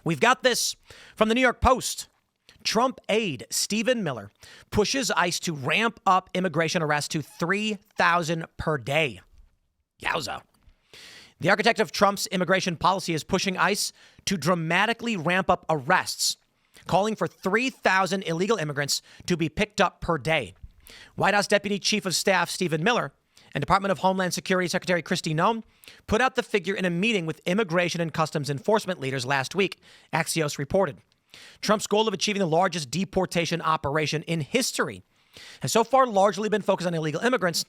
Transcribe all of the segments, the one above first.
We've got this from the New York Post. Trump aide Stephen Miller pushes ICE to ramp up immigration arrests to 3,000 per day. Yowza. The architect of Trump's immigration policy is pushing ICE to dramatically ramp up arrests, calling for 3,000 illegal immigrants to be picked up per day. White House Deputy Chief of Staff Stephen Miller and Department of Homeland Security Secretary Kristi Noem put out the figure in a meeting with immigration and customs enforcement leaders last week, Axios reported. Trump's goal of achieving the largest deportation operation in history has so far largely been focused on illegal immigrants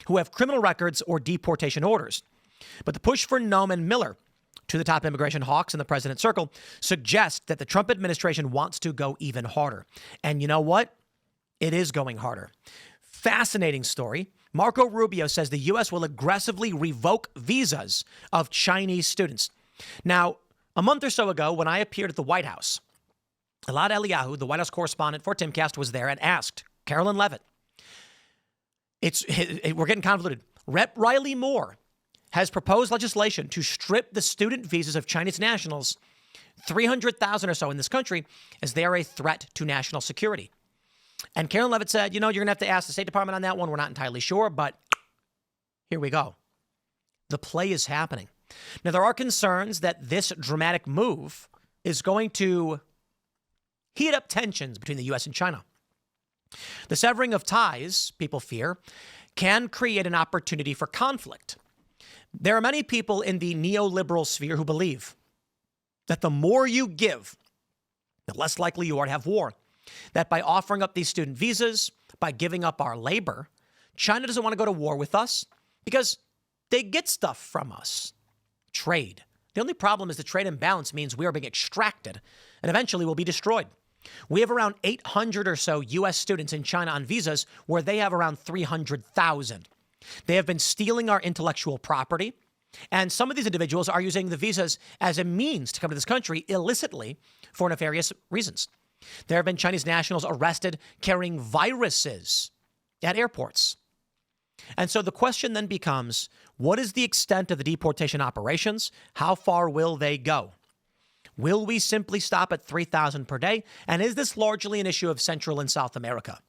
who have criminal records or deportation orders. But the push for Noem and Miller, to the top immigration hawks in the president's circle, suggests that the Trump administration wants to go even harder. And you know what? It is going harder. Fascinating story. Marco Rubio says the U.S. will aggressively revoke visas of Chinese students. Now, a month or so ago, when I appeared at the White House, Elad Eliyahu, the White House correspondent for Timcast, was there and asked Carolyn Levitt, we're getting convoluted. Rep. Riley Moore has proposed legislation to strip the student visas of Chinese nationals, 300,000 or so in this country, as they are a threat to national security. And Carolyn Levitt said, you're going to have to ask the State Department on that one. We're not entirely sure, but here we go. The play is happening. Now, there are concerns that this dramatic move is going to heat up tensions between the U.S. and China. The severing of ties, people fear, can create an opportunity for conflict. There are many people in the neoliberal sphere who believe that the more you give, the less likely you are to have war. That by offering up these student visas, by giving up our labor, China doesn't want to go to war with us because they get stuff from us. Trade. The only problem is the trade imbalance means we are being extracted and eventually will be destroyed. We have around 800 or so U.S. students in China on visas where they have around 300,000. They have been stealing our intellectual property. And some of these individuals are using the visas as a means to come to this country illicitly for nefarious reasons. There have been Chinese nationals arrested carrying viruses at airports. And so the question then becomes, what is the extent of the deportation operations? How far will they go? Will we simply stop at 3,000 per day? And is this largely an issue of Central and South America?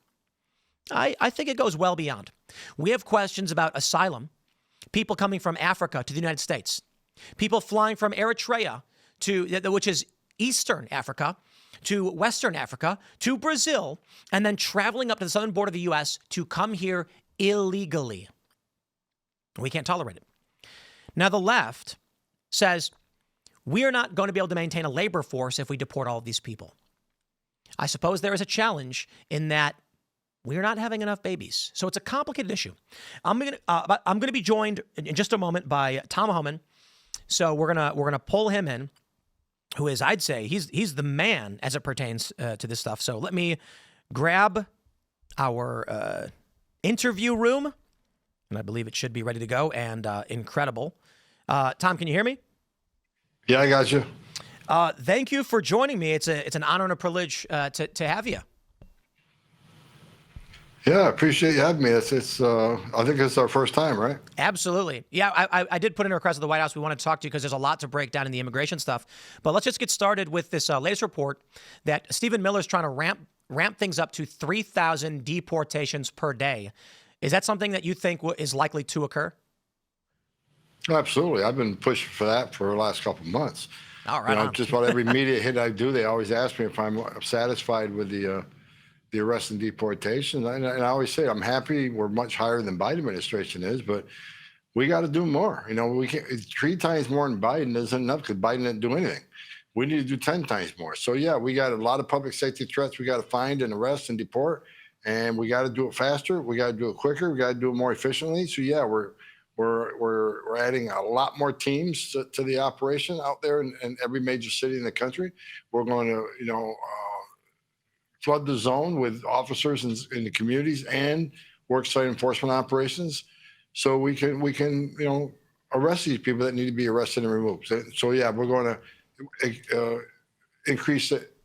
I think it goes well beyond. We have questions about asylum, people coming from Africa to the United States, people flying from Eritrea which is Eastern Africa, to Western Africa, to Brazil, and then traveling up to the southern border of the U.S. to come here illegally. We can't tolerate it. Now, the left says we are not going to be able to maintain a labor force if we deport all of these people. I suppose there is a challenge in that we're not having enough babies. So it's a complicated issue. I'm going to be joined in just a moment by Tom Homan. So we're gonna pull him in, who is, I'd say, he's the man as it pertains to this stuff. So let me grab our interview room, and I believe it should be ready to go and incredible. Tom, can you hear me? Yeah, I got you. Thank you for joining me. It's an honor and a privilege to have you. Yeah, I appreciate you having me. It's I think it's our first time, right? Absolutely. Yeah, I did put in a request to the White House. We wanted to talk to you because there's a lot to break down in the immigration stuff. But let's just get started with this latest report that Stephen Miller is trying to ramp things up to 3,000 deportations per day. Is that something that you think is likely to occur? Absolutely. I've been pushing for that for the last couple of months. All right. Just about every media hit I do, they always ask me if I'm satisfied with the arrest and deportation. And I always say I'm happy. We're much higher than Biden administration is, but we got to do more. We can't 3 times more than Biden isn't enough because Biden didn't do anything. We need to do 10 times more. So yeah, we got a lot of public safety threats. We got to find and arrest and deport, and we got to do it faster. We got to do it quicker. We got to do it more efficiently. So yeah, we're adding a lot more teams to the operation out there in every major city in the country. We're going to, flood the zone with officers in the communities and worksite enforcement operations, so we can arrest these people that need to be arrested and removed. So yeah, we're going to increase it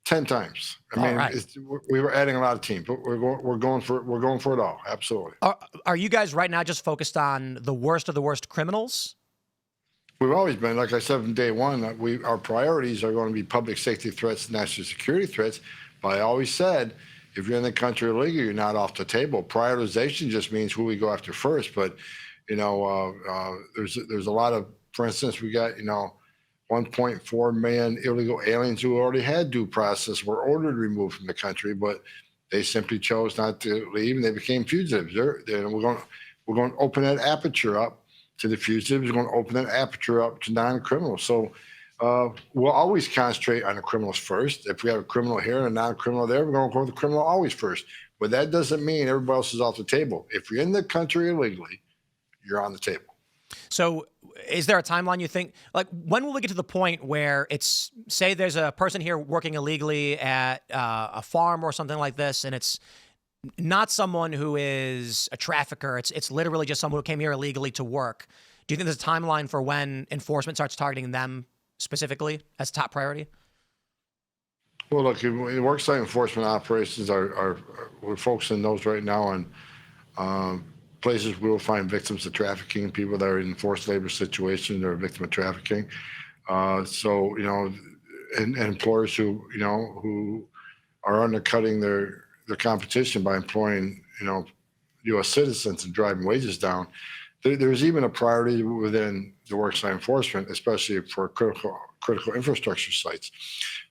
10 times. I mean, right. We were adding a lot of teams, but we're going for it all. Absolutely. Are you guys right now just focused on the worst of the worst criminals? We've always been, like I said from day one, our priorities are going to be public safety threats, national security threats. But I always said, if you're in the country illegally, you're not off the table. Prioritization just means who we go after first. But there's a lot of, for instance, we got 1.4 million illegal aliens who already had due process were ordered removed from the country, but they simply chose not to leave and they became fugitives. We're going to open that aperture up to the fugitives. We're going to open that aperture up to non-criminals. So we'll always concentrate on the criminals first. If we have a criminal here and a non-criminal there, we're going to go with the criminal always first. But that doesn't mean everybody else is off the table. If you're in the country illegally, you're on the table. So is there a timeline you think, like when will we get to the point where it's, say there's a person here working illegally at a farm or something like this, and it's not someone who is a trafficker, it's literally just someone who came here illegally to work. Do you think there's a timeline for when enforcement starts targeting them specifically as top priority? Well, look, worksite enforcement operations we're focusing those right now on places we will find victims of trafficking, people that are in forced labor situations or a victim of trafficking. And employers who are undercutting their competition by employing, U.S. citizens and driving wages down. There's even a priority within the worksite enforcement, especially for critical infrastructure sites.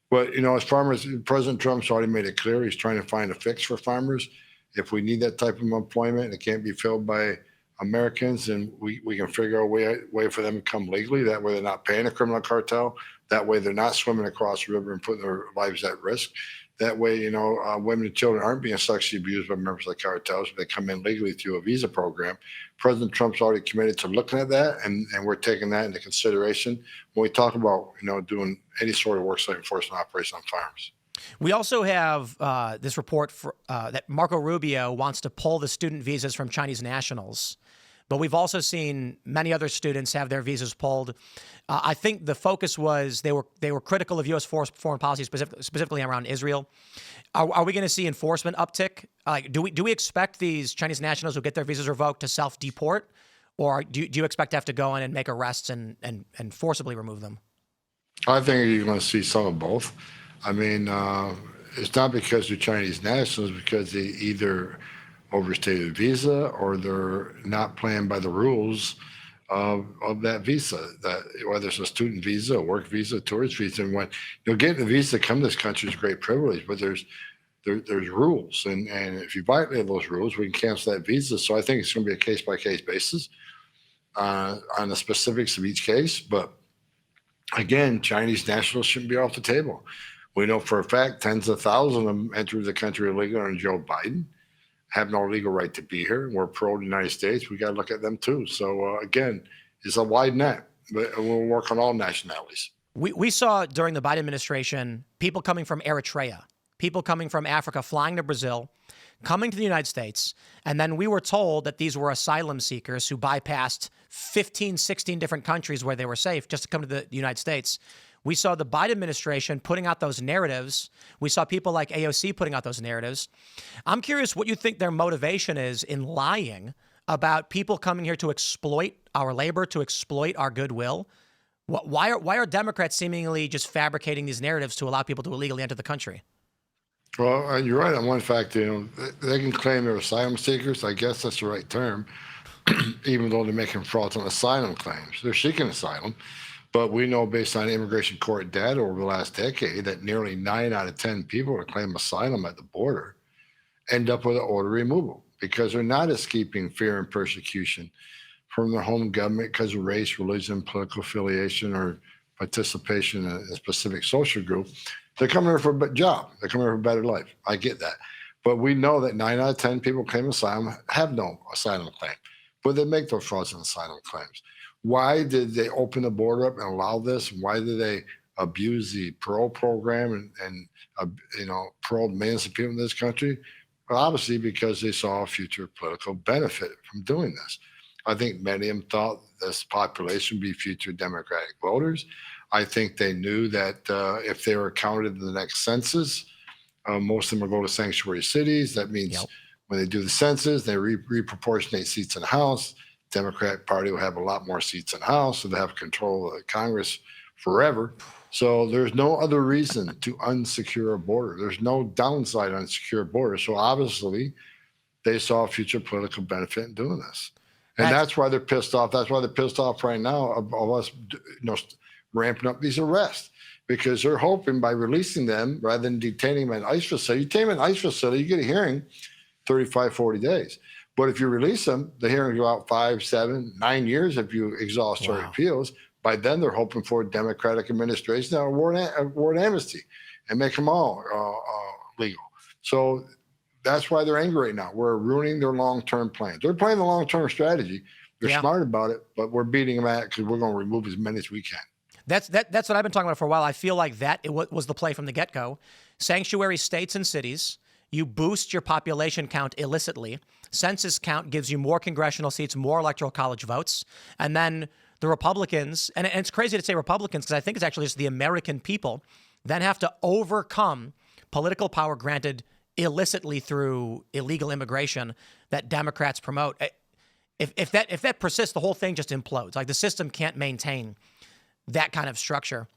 But, as farmers, President Trump's already made it clear he's trying to find a fix for farmers. If we need that type of employment and it can't be filled by Americans, and we can figure out a way for them to come legally. That way they're not paying a criminal cartel. That way they're not swimming across the river and putting their lives at risk. That way, women and children aren't being sexually abused by members of the cartels. They come in legally through a visa program. President Trump's already committed to looking at that, and we're taking that into consideration when we talk about, doing any sort of worksite enforcement operation on farms. We also have this report that Marco Rubio wants to pull the student visas from Chinese nationals. But we've also seen many other students have their visas pulled. I think the focus was they were critical of U.S. foreign policy, specifically around Israel. Are we going to see enforcement uptick? Like, do we expect these Chinese nationals who get their visas revoked to self-deport, or do you expect to have to go in and make arrests and forcibly remove them? I think you're going to see some of both. I mean, it's not because they're Chinese nationals, because they either overstayed a visa or they're not playing by the rules of that visa, that whether it's a student visa, a work visa, a tourist visa. And when getting a visa to come to this country is a great privilege, but there's rules. And if you violate those rules, we can cancel that visa. So I think it's going to be a case-by-case basis on the specifics of each case. But again, Chinese nationals shouldn't be off the table. We know for a fact tens of thousands of them entered the country illegally under Joe Biden, have no legal right to be here. We're pro-United States. We got to look at them too. So again, it's a wide net, but we'll work on all nationalities. We saw during the Biden administration people coming from Eritrea, people coming from Africa, flying to Brazil, coming to the United States, and then we were told that these were asylum seekers who bypassed 15, 16 different countries where they were safe just to come to the United States. We saw the Biden administration putting out those narratives. We saw people like AOC putting out those narratives. I'm curious what you think their motivation is in lying about people coming here to exploit our labor, to exploit our goodwill. Why are Democrats seemingly just fabricating these narratives to allow people to illegally enter the country? Well, you're right on one fact. They can claim they're asylum seekers. I guess that's the right term, even though they're making fraudulent asylum claims. They're seeking asylum. But we know based on immigration court data over the last decade that nearly 9 out of 10 people that claim asylum at the border end up with an order removal because they're not escaping fear and persecution from their home government because of race, religion, political affiliation, or participation in a specific social group. They're coming here for a job. They're coming here for a better life. I get that. But we know that 9 out of 10 people claim asylum have no asylum claim, but they make those fraudulent asylum claims. Why did they open the border up and allow this? Why did they abuse the parole program and paroled millions of people in this country? Well, obviously because they saw a future political benefit from doing this. I think many of them thought this population would be future Democratic voters. I think they knew that if they were counted in the next census, most of them will go to sanctuary cities. That means when they do the census, they reproportionate seats in the House. Democratic Party will have a lot more seats in the House, so they have control of the Congress forever. So there's no other reason to unsecure a border. There's no downside on secure border. So obviously, they saw a future political benefit in doing this. And that's why they're pissed off. That's why they're pissed off right now of us, ramping up these arrests, because they're hoping by releasing them rather than detaining them in an ICE facility. You detain them in an ICE facility, you get a hearing 35, 40 days. But if you release them, the hearing go out 5, 7, 9 years if you exhaust your appeals. By then, they're hoping for a Democratic administration that award amnesty and make them all legal. So that's why they're angry right now. We're ruining their long-term plans. They're playing the long-term strategy. They're smart about it, but we're beating them at it because we're going to remove as many as we can. That's what I've been talking about for a while. I feel like that was the play from the get-go. Sanctuary states and cities, you boost your population count illicitly. Census count gives you more congressional seats, more electoral college votes. And then the Republicans, and it's crazy to say Republicans because I think it's actually just the American people, then have to overcome political power granted illicitly through illegal immigration that Democrats promote. If that persists, the whole thing just implodes. Like the system can't maintain that kind of structure.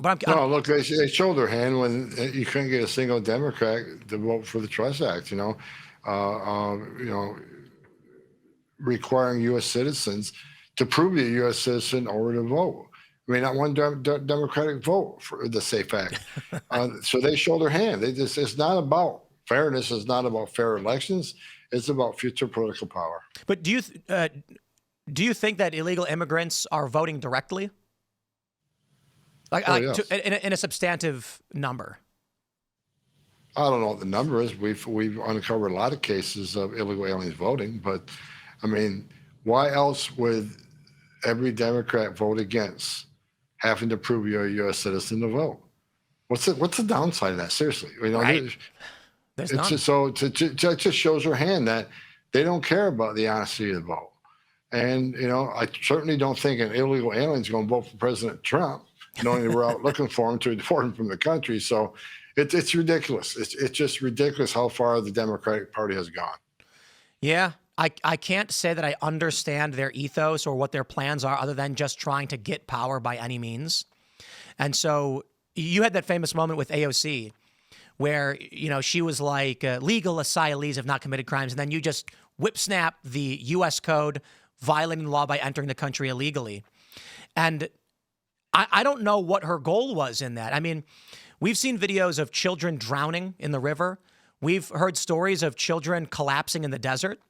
But look, they showed their hand when you couldn't get a single Democrat to vote for the Trust Act. Requiring U.S. citizens to prove you're a U.S. citizen in order to vote. I mean, not one Democratic vote for the SAFE Act. So they show their hand. It's not about fairness. It's not about fair elections. It's about future political power. But do you think that illegal immigrants are voting directly? Yes. In a substantive number? I don't know what the number is. We've uncovered a lot of cases of illegal aliens voting, but I mean, why else would every Democrat vote against having to prove you're a U.S. citizen to vote? What's the downside of that? Seriously, right. It just shows their hand that they don't care about the honesty of the vote. And I certainly don't think an illegal alien is going to vote for President Trump, knowing that we're out looking for him to deport him from the country. So it's ridiculous. It's just ridiculous how far the Democratic Party has gone. Yeah. I can't say that I understand their ethos or what their plans are other than just trying to get power by any means. And so you had that famous moment with AOC where, she was like, legal asylees have not committed crimes. And then you just whip snap the U.S. code, violating the law by entering the country illegally. And I don't know what her goal was in that. I mean, we've seen videos of children drowning in the river. We've heard stories of children collapsing in the desert.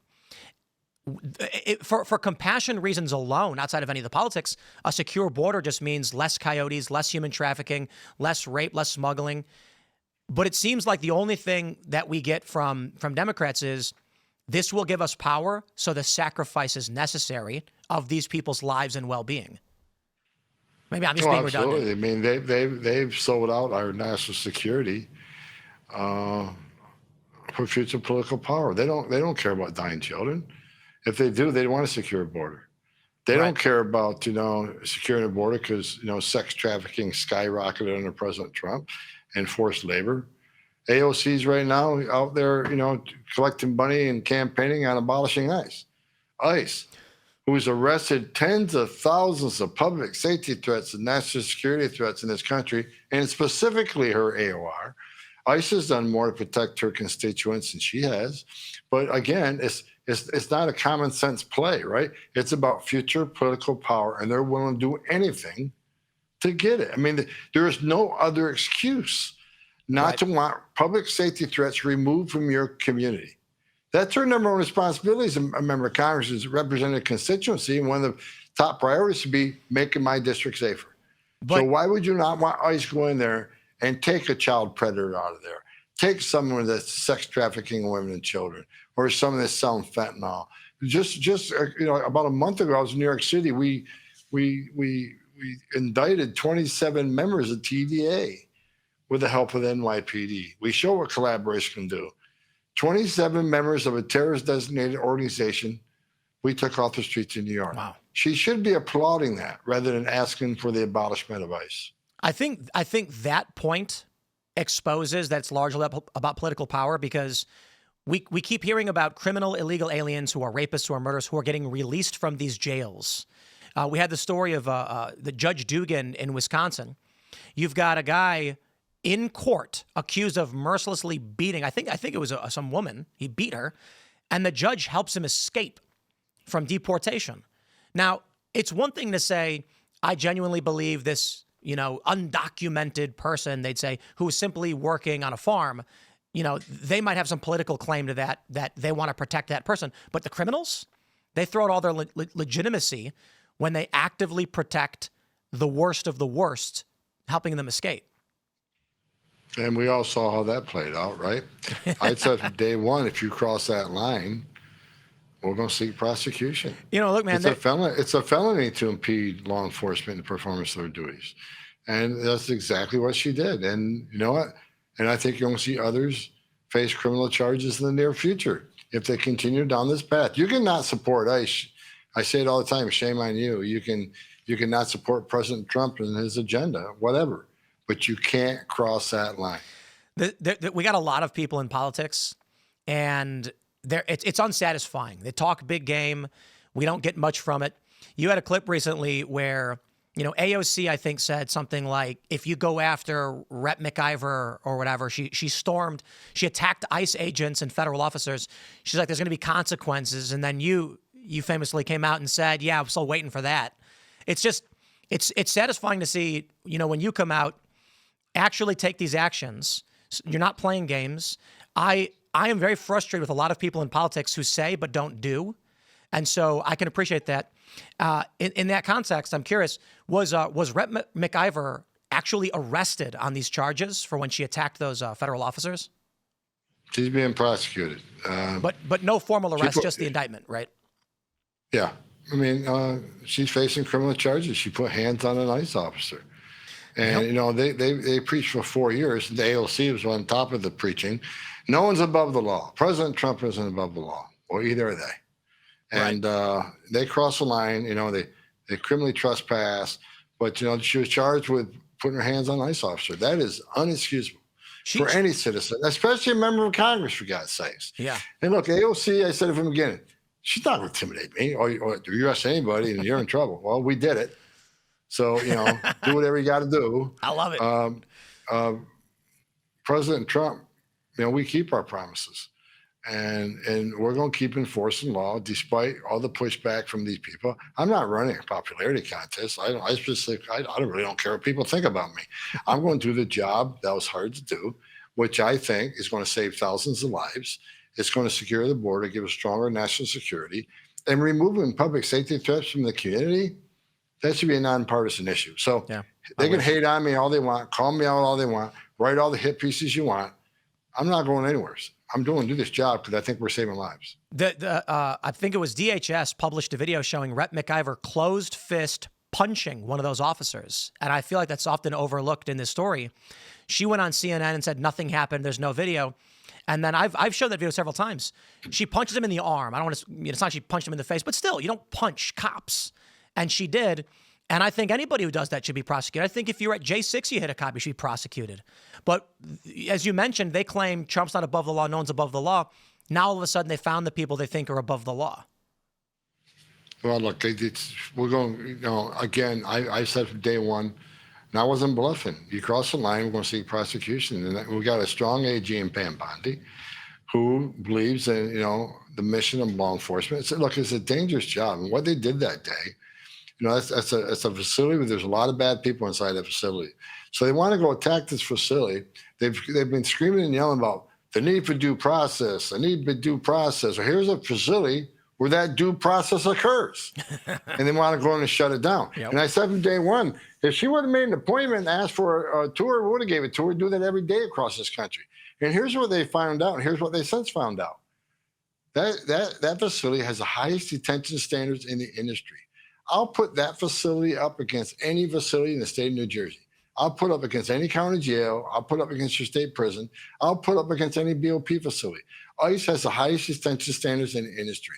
For compassion reasons alone, outside of any of the politics, a secure border just means less coyotes, less human trafficking, less rape, less smuggling. But it seems like the only thing that we get from Democrats is this will give us power, so the sacrifice is necessary of these people's lives and well-being. Maybe I'm just being redundant. I mean, they've sold out our national security for future political power. They don't care about dying children. If they do, they want a secure border. They don't care about securing a border because sex trafficking skyrocketed under President Trump and forced labor. AOC's right now out there, collecting money and campaigning on abolishing ICE, who's arrested tens of thousands of public safety threats and national security threats in this country, and specifically her AOR. ICE has done more to protect her constituents than she has. But again, it's not a common sense play, right? It's about future political power, and they're willing to do anything to get it. I mean, there is no other excuse not to want public safety threats removed from your community. That's her number one responsibility as a member of Congress, is representing a constituency, and one of the top priorities should be making my district safer. So why would you not want ICE to go in there and take a child predator out of there, take someone that's sex trafficking women and children, or someone that's selling fentanyl? Just about a month ago, I was in New York City. We indicted 27 members of TDA with the help of the NYPD. We show what collaboration can do. 27 members of a terrorist-designated organization we took off the streets of New York. Wow. She should be applauding that rather than asking for the abolishment of ICE. I think that point exposes that it's largely about political power, because we keep hearing about criminal illegal aliens who are rapists, who are murderers, who are getting released from these jails. We had the story of the Judge Dugan in Wisconsin. You've got a guy in court accused of mercilessly beating, I think it was some woman. He beat her, and the judge helps him escape from deportation. Now, it's one thing to say, I genuinely believe this, undocumented person, they'd say, who is simply working on a farm, they might have some political claim to that they want to protect that person. But the criminals, they throw out all their legitimacy when they actively protect the worst of the worst, helping them escape. And we all saw how that played out, right? I said from day one, if you cross that line, we're going to seek prosecution. Look, man, it's a felony to impede law enforcement in the performance of their duties. And that's exactly what she did. And you know what? And I think you're going to see others face criminal charges in the near future if they continue down this path. You cannot support ICE. I say it all the time, shame on you. You cannot support President Trump and his agenda, whatever, but you can't cross that line. We got a lot of people in politics, and it's unsatisfying. They talk big game. We don't get much from it. You had a clip recently where, AOC, I think, said something like, if you go after Rep. McIver or whatever, she attacked ICE agents and federal officers. She's like, there's going to be consequences. And then you famously came out and said, yeah, I'm still waiting for that. It's satisfying to see, when you come out, actually take these actions. You're not playing games. I am very frustrated with a lot of people in politics who say but don't do. And so I can appreciate that. In that context, I'm curious, was Rep. McIver actually arrested on these charges for when she attacked those federal officers? She's being prosecuted. But no formal arrest, just the indictment, right? Yeah. I mean, she's facing criminal charges. She put hands on an ICE officer. And, they preached for 4 years. The AOC was on top of the preaching. No one's above the law. President Trump isn't above the law, or either are they. And they crossed the line. They criminally trespassed. But, she was charged with putting her hands on an ICE officer. That is unexcusable for any citizen, especially a member of Congress, for God's sakes. Yeah. And look, AOC, I said it from the beginning, she's not going to intimidate me or you arrest anybody and you're in trouble. Well, we did it. So, do whatever you got to do. I love it. President Trump, we keep our promises. And we're going to keep enforcing law despite all the pushback from these people. I'm not running a popularity contest. I really don't care what people think about me. I'm going to do the job that was hard to do, which I think is going to save thousands of lives. It's going to secure the border, give us stronger national security, and removing public safety threats from the community. That should be a nonpartisan issue. So they can hate on me all they want, call me out all they want, write all the hit pieces you want. I'm not going anywhere. I'm doing this job because I think we're saving lives. I think it was DHS published a video showing Rep. McIver closed fist punching one of those officers. And I feel like that's often overlooked in this story. She went on CNN and said nothing happened. There's no video. And then I've showed that video several times. She punches him in the arm. I don't want to, it's not she punched him in the face, but still, you don't punch cops. And she did. And I think anybody who does that should be prosecuted. I think if you're at J6, you hit a cop, you should be prosecuted. But as you mentioned, they claim Trump's not above the law, no one's above the law. Now all of a sudden they found the people they think are above the law. Well, look, we're going, again, I said from day one, and I wasn't bluffing. You cross the line, we're going to seek prosecution. And we got a strong AG in Pam Bondi who believes in, the mission of law enforcement. Look, it's a dangerous job. And what they did that day, it's a facility where there's a lot of bad people inside that facility. So they want to go attack this facility. They've been screaming and yelling about the need for due process, the need for due process. Well, here's a facility where that due process occurs. And they want to go in and shut it down. Yep. And I said from day one, if she would have made an appointment and asked for a tour, we would have gave it to her. Do that every day across this country. And here's what they found out. And here's what they since found out. That facility has the highest detention standards in the industry. I'll put that facility up against any facility in the state of New Jersey. I'll put up against any county jail. I'll put up against your state prison. I'll put up against any BOP facility. ICE has the highest detention standards in the industry.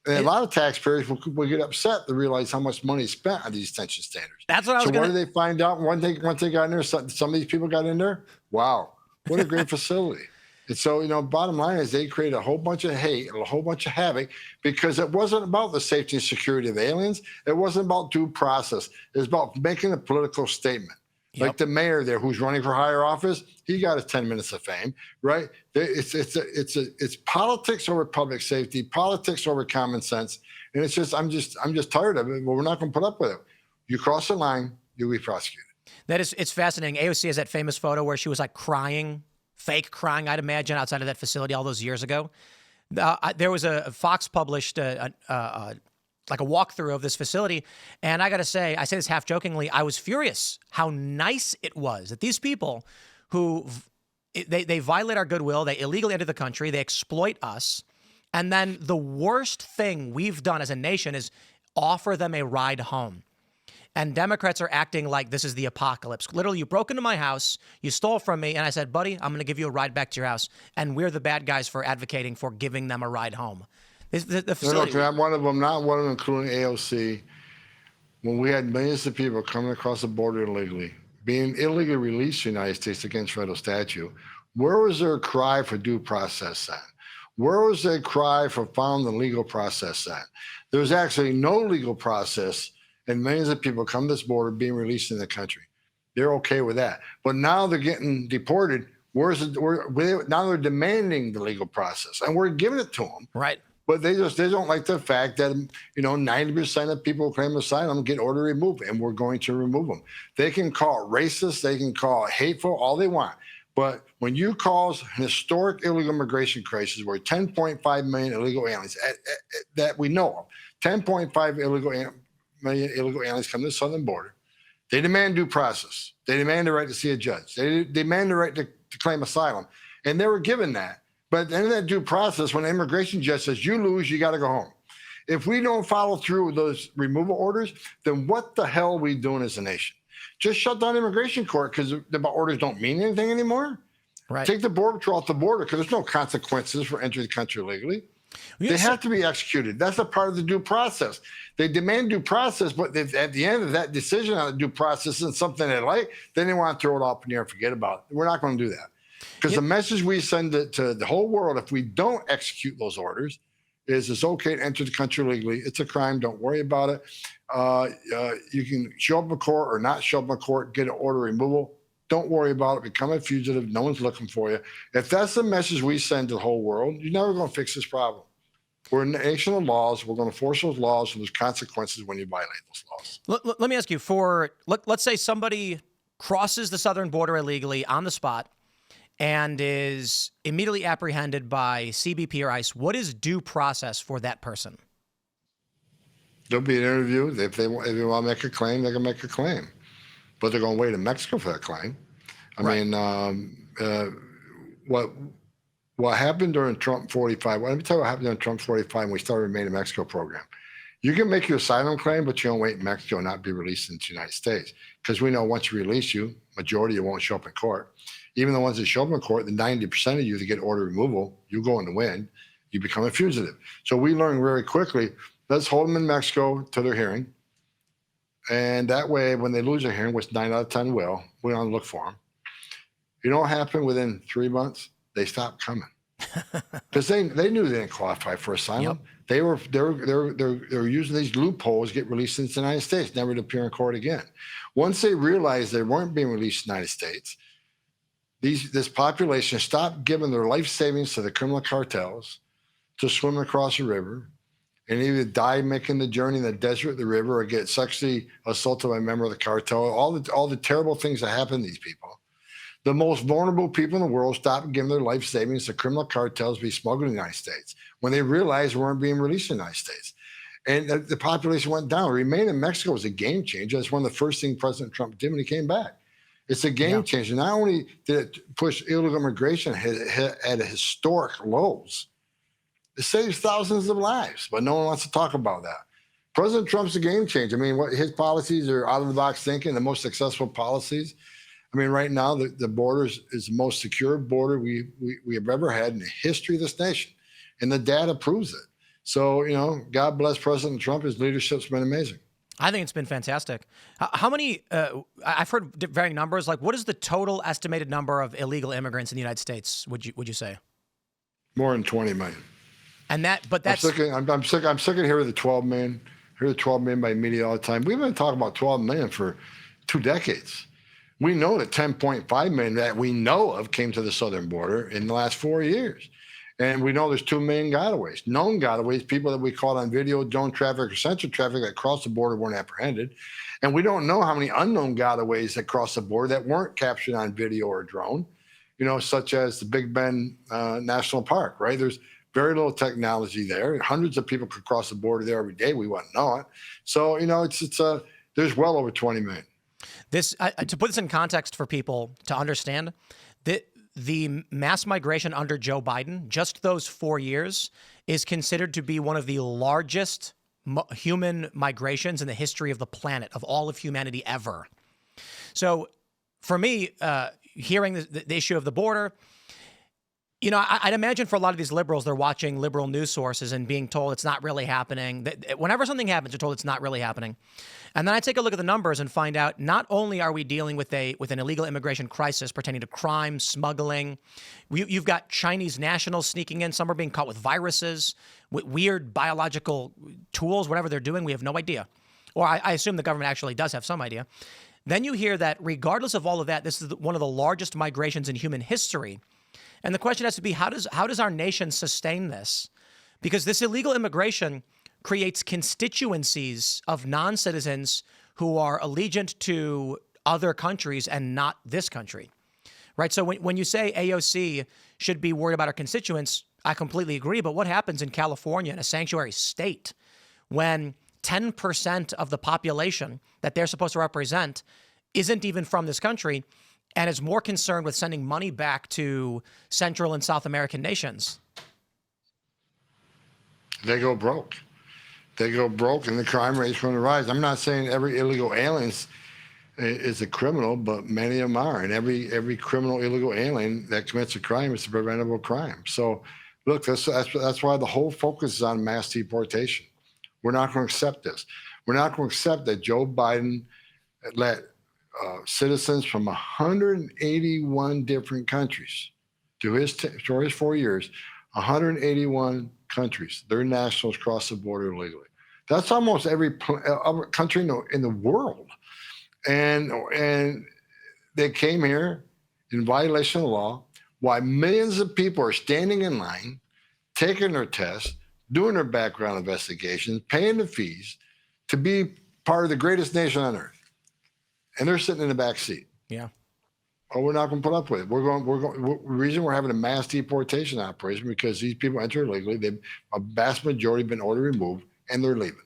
And a lot of taxpayers will get upset to realize how much money is spent on these detention standards. That's what I was going to... So what did they find out once they got in there? Some of these people got in there. Wow, what a great facility. And so, bottom line is they create a whole bunch of hate and a whole bunch of havoc because it wasn't about the safety and security of aliens. It wasn't about due process. It was about making a political statement. Yep. Like the mayor there who's running for higher office, he got his 10 minutes of fame, right? It's politics over public safety, politics over common sense. And it's just, I'm just tired of it. Well, we're not going to put up with it. You cross the line, you'll be prosecuted. It's fascinating. AOC has that famous photo where she was like crying, fake crying, I'd imagine, outside of that facility all those years ago. There was a Fox published like a walkthrough of this facility. And I got to say, I say this half jokingly, I was furious how nice it was that these people who they violate our goodwill, they illegally enter the country, they exploit us. And then the worst thing we've done as a nation is offer them a ride home. And Democrats are acting like this is the apocalypse. Literally, you broke into my house, you stole from me, and I said, buddy, I'm going to give you a ride back to your house. And we're the bad guys for advocating for giving them a ride home. The facility. No, one of them, not one of them, including AOC, when we had millions of people coming across the border illegally, being illegally released to the United States against federal statute, where was their cry for due process then? Where was their cry for following the legal process then? There was actually no legal process, and millions of people come to this border being released in the country. They're okay with that. But now they're getting deported. Now they're demanding the legal process, and we're giving it to them. Right. But they don't like the fact that 90% of people who claim asylum get order removed, and we're going to remove them. They can call it racist, they can call it hateful, all they want. But when you cause an historic illegal immigration crisis where 10.5 million illegal aliens that we know of, 10.5 million illegal aliens come to the southern border, they demand due process. They demand the right to see a judge. They demand the right to claim asylum. And they were given that. But at the end of that due process, when the immigration judge says, you lose, you got to go home. If we don't follow through with those removal orders, then what the hell are we doing as a nation? Just shut down immigration court because the orders don't mean anything anymore. Right. Take the border patrol off the border because there's no consequences for entering the country illegally. They have to be executed. That's a part of the due process. They demand due process, but at the end of that decision on the due process isn't something they like, then they want to throw it up in the air and forget about it. We're not going to do that. Because the message we send to the whole world, if we don't execute those orders, is it's okay to enter the country legally. It's a crime. Don't worry about it. You can show up in court or not show up in court, get an order removal. Don't worry about it. Become a fugitive. No one's looking for you. If that's the message we send to the whole world, you're never going to fix this problem. We're a nation of laws. We're going to force those laws, and there's consequences when you violate those laws. Let me ask you, let's say somebody crosses the southern border illegally on the spot and is immediately apprehended by CBP or ICE. What is due process for that person? There'll be an interview. If they want to make a claim, they can make a claim. But they're going to wait in Mexico for that claim. I mean, what happened during Trump 45, let me tell you what happened during Trump 45 when we started the Remain in Mexico program. You can make your asylum claim, but you don't wait in Mexico and not be released into the United States. Because we know once you release you, majority of you won't show up in court. Even the ones that show up in court, the 90% of you that get order removal, you go in the wind, you become a fugitive. So we learned very quickly, let's hold them in Mexico till their hearing. And that way, when they lose their hearing, which 9 out of 10 will, we don't look for them. You know what happened within 3 months? They stopped coming. Because they knew they didn't qualify for asylum. Yep. They were using these loopholes to get released into the United States, never to appear in court again. Once they realized they weren't being released in the United States, this population stopped giving their life savings to the criminal cartels to swim across the river and either die making the journey in the desert, the river, or get sexually assaulted by a member of the cartel. All the terrible things that happen to these people. The most vulnerable people in the world stopped giving their life savings to criminal cartels to be smuggled in the United States when they realized they weren't being released in the United States. And the population went down. Remain in Mexico was a game changer. That's one of the first things President Trump did when he came back. It's a game changer. Not only did it push illegal immigration at historic lows, it saves thousands of lives, but no one wants to talk about that. President Trump's a game changer. I mean, his policies are out of the box thinking, the most successful policies. I mean, right now, the border is the most secure border we have ever had in the history of this nation. And the data proves it. So, God bless President Trump. His leadership's been amazing. I think it's been fantastic. How many, I've heard varying numbers, like what is the total estimated number of illegal immigrants in the United States, would you say? More than 20 million. And but that's... I'm sick of hearing the 12 million, hear the 12 million by media all the time. We've been talking about 12 million for 2 decades. We know that 10.5 million that we know of came to the southern border in the last 4 years. And we know there's 2 million gotaways, known gotaways, people that we caught on video, drone traffic or sensor traffic that crossed the border weren't apprehended. And we don't know how many unknown gotaways that crossed the border that weren't captured on video or drone, such as the Big Bend National Park, right? There's very little technology there. Hundreds of people could cross the border there every day. We wouldn't know it. So, there's well over 20 million. This, to put this in context for people to understand, the mass migration under Joe Biden, just those 4 years, is considered to be one of the largest human migrations in the history of the planet, of all of humanity ever. So for me, hearing the issue of the border, I'd imagine for a lot of these liberals, they're watching liberal news sources and being told it's not really happening. Whenever something happens, they're told it's not really happening. And then I take a look at the numbers and find out not only are we dealing with an illegal immigration crisis pertaining to crime, smuggling, you've got Chinese nationals sneaking in. Some are being caught with viruses, with weird biological tools, whatever they're doing, we have no idea. Or I assume the government actually does have some idea. Then you hear that regardless of all of that, this is one of the largest migrations in human history. And the question has to be, how does our nation sustain this? Because this illegal immigration creates constituencies of non-citizens who are allegiant to other countries and not this country, right? So when you say AOC should be worried about our constituents, I completely agree. But what happens in California, in a sanctuary state, when 10% of the population that they're supposed to represent isn't even from this country and is more concerned with sending money back to Central and South American nations? They go broke. They go broke, and the crime rate's going to rise. I'm not saying every illegal alien is a criminal, but many of them are. And every criminal illegal alien that commits a crime is a preventable crime. So, look, that's why the whole focus is on mass deportation. We're not going to accept this. We're not going to accept that Joe Biden let citizens from 181 different countries through his 4 years, 181 countries, their nationals cross the border illegally. That's almost every country in the world. And they came here in violation of the law while millions of people are standing in line, taking their tests, doing their background investigations, paying the fees to be part of the greatest nation on earth. And they're sitting in the back seat. Yeah. Oh, we're not going to put up with it. The reason we're having a mass deportation operation because these people enter illegally. A vast majority have been ordered removed, and they're leaving.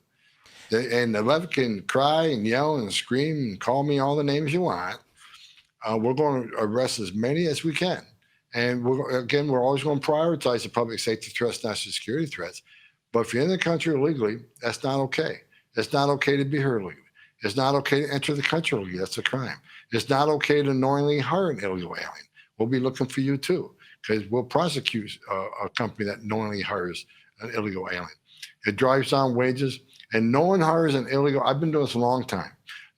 And the left can cry and yell and scream and call me all the names you want. We're going to arrest as many as we can. And we're always going to prioritize the public safety threats, national security threats. But if you're in the country illegally, that's not okay. It's not okay to be here illegally. It's not okay to enter the country illegally. That's a crime. It's not okay to knowingly hire an illegal alien. We'll be looking for you too, because we'll prosecute a company that knowingly hires an illegal alien. It drives down wages, and no one hires an illegal. I've been doing this a long time.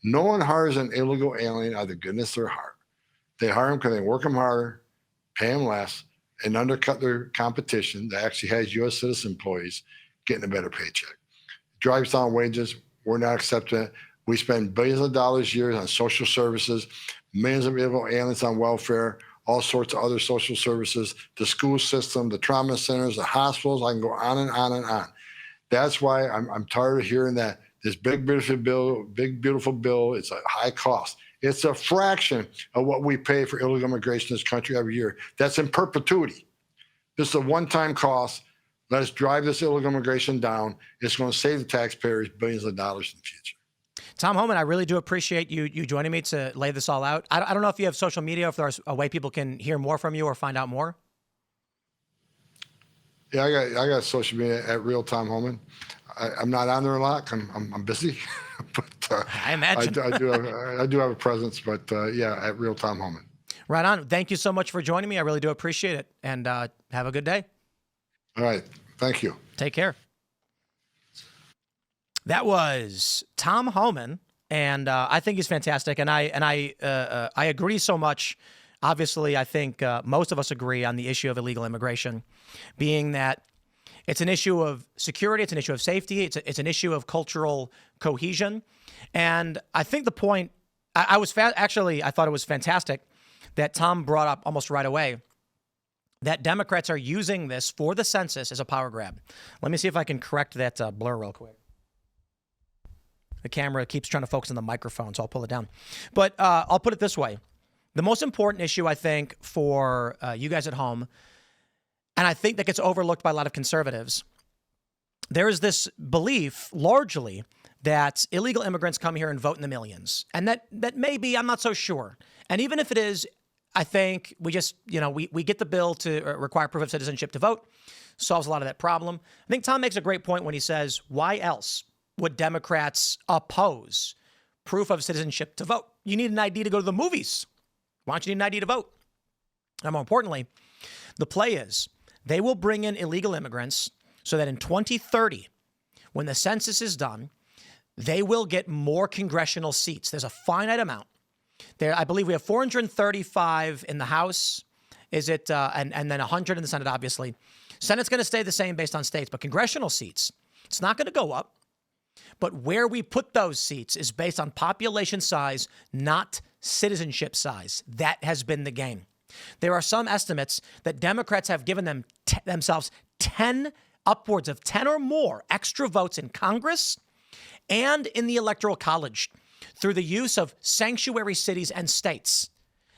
No one hires an illegal alien out of the goodness of their heart. They hire them because they work them harder, pay them less, and undercut their competition that actually has U.S. citizen employees getting a better paycheck. It drives down wages. We're not accepting it. We spend billions of dollars a year on social services, millions of illegal aliens on welfare, all sorts of other social services, the school system, the trauma centers, the hospitals. I can go on and on and on. That's why I'm tired of hearing that this big, beautiful bill, it's a high cost. It's a fraction of what we pay for illegal immigration in this country every year. That's in perpetuity. This is a one-time cost. Let us drive this illegal immigration down. It's going to save the taxpayers billions of dollars in the future. Tom Homan, I really do appreciate you joining me to lay this all out. I don't know if you have social media, if there's a way people can hear more from you or find out more. Yeah, I got social media at Real Tom Homan. I'm not on there a lot. I'm busy, but I imagine I do have a presence. But yeah, at Real Tom Homan. Right on. Thank you so much for joining me. I really do appreciate it, and have a good day. All right. Thank you. Take care. That was Tom Homan, and I think he's fantastic. And I agree so much. Obviously, I think most of us agree on the issue of illegal immigration, being that it's an issue of security, it's an issue of safety, it's an issue of cultural cohesion. And I think the point, I thought it was fantastic that Tom brought up almost right away that Democrats are using this for the census as a power grab. Let me see if I can correct that blur real quick. The camera keeps trying to focus on the microphone, so I'll pull it down. But I'll put it this way. The most important issue, I think, for you guys at home, and I think that gets overlooked by a lot of conservatives, there is this belief, largely, that illegal immigrants come here and vote in the millions. And that may be, I'm not so sure. And even if it is, I think we just, we get the bill to require proof of citizenship to vote, solves a lot of that problem. I think Tom makes a great point when he says, why else would Democrats oppose proof of citizenship to vote? You need an ID to go to the movies. Why don't you need an ID to vote? And more importantly, the play is they will bring in illegal immigrants so that in 2030, when the census is done, they will get more congressional seats. There's a finite amount. I believe we have 435 in the House. Is it and then 100 in the Senate, obviously. Senate's going to stay the same based on states, but congressional seats, it's not going to go up. But where we put those seats is based on population size, not citizenship size. That has been the game. There are some estimates that Democrats have given themselves upwards of 10 or more extra votes in Congress and in the Electoral College through the use of sanctuary cities and states.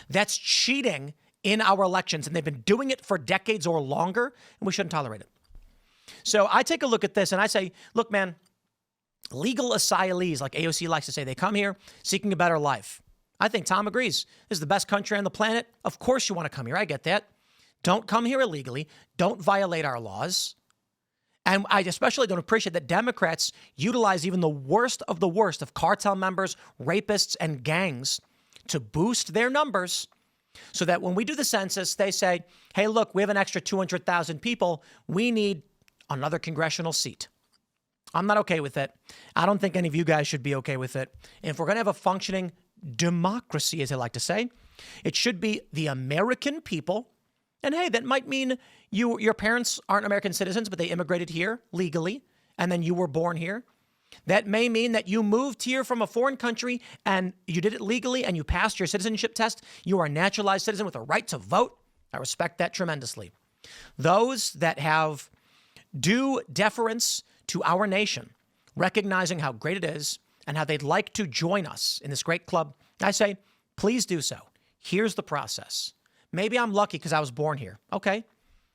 That's cheating in our elections, and they've been doing it for decades or longer, and we shouldn't tolerate it. So I take a look at this and I say, look, man, legal asylees, like AOC likes to say, they come here seeking a better life. I think Tom agrees. This is the best country on the planet. Of course you want to come here. I get that. Don't come here illegally. Don't violate our laws. And I especially don't appreciate that Democrats utilize even the worst of cartel members, rapists, and gangs to boost their numbers so that when we do the census, they say, hey, look, we have an extra 200,000 people. We need another congressional seat. I'm not okay with it. I don't think any of you guys should be okay with it. And if we're going to have a functioning democracy, as they like to say, it should be the American people. And hey, that might mean your parents aren't American citizens, but they immigrated here legally, and then you were born here. That may mean that you moved here from a foreign country and you did it legally and you passed your citizenship test. You are a naturalized citizen with a right to vote. I respect that tremendously. Those that have due deference to our nation, recognizing how great it is and how they'd like to join us in this great club, I say, please do so. Here's the process. Maybe I'm lucky because I was born here. Okay.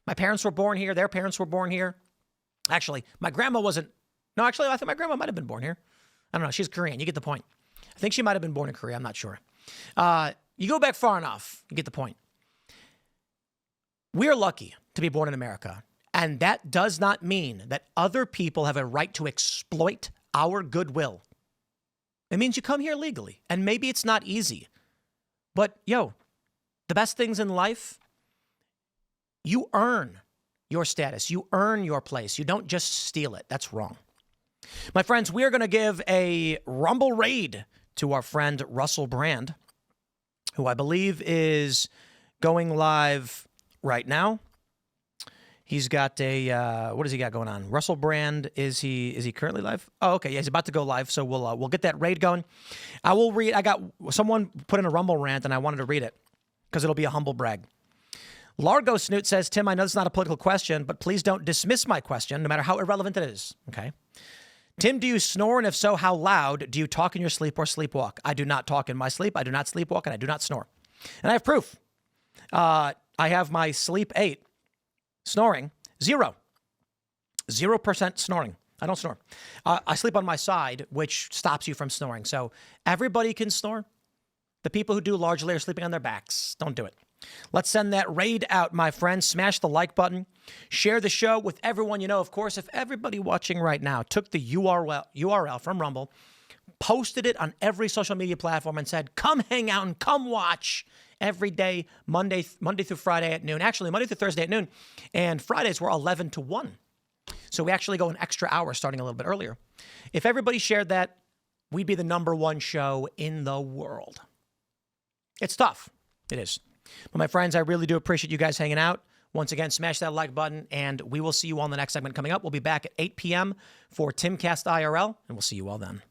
My parents were born here. Their parents were born here. Actually, my grandma wasn't. No, actually, I think my grandma might have been born here. I don't know. She's Korean. You get the point. I think she might have been born in Korea. I'm not sure. You go back far enough, you get the point. We're lucky to be born in America. And that does not mean that other people have a right to exploit our goodwill. It means you come here legally. And maybe it's not easy. But, the best things in life, you earn your status. You earn your place. You don't just steal it. That's wrong. My friends, we are going to give a Rumble raid to our friend Russell Brand, who I believe is going live right now. He's got what does he got going on? Russell Brand, is he currently live? Oh, okay. Yeah, he's about to go live. So we'll get that raid going. I will read. I got someone put in a Rumble rant and I wanted to read it because it'll be a humble brag. Largo Snoot says, Tim, I know it's not a political question, but please don't dismiss my question, no matter how irrelevant it is. Okay. Tim, do you snore? And if so, how loud? Do you talk in your sleep or sleepwalk? I do not talk in my sleep. I do not sleepwalk, and I do not snore. And I have proof. I have my sleep 8. Snoring, 0. 0% snoring. I don't snore. I sleep on my side, which stops you from snoring. So everybody can snore. The people who do largely are sleeping on their backs. Don't do it. Let's send that raid out, my friends. Smash the like button. Share the show with everyone you know. Of course, if everybody watching right now took the URL from Rumble, posted it on every social media platform and said, come hang out and come watch every day, Monday through Friday at noon. Actually, Monday through Thursday at noon. And Fridays were 11 to 1. So we actually go an extra hour starting a little bit earlier. If everybody shared that, we'd be the #1 show in the world. It's tough. It is. But my friends, I really do appreciate you guys hanging out. Once again, smash that like button, and we will see you all in the next segment coming up. We'll be back at 8 p.m. for Timcast IRL, and we'll see you all then.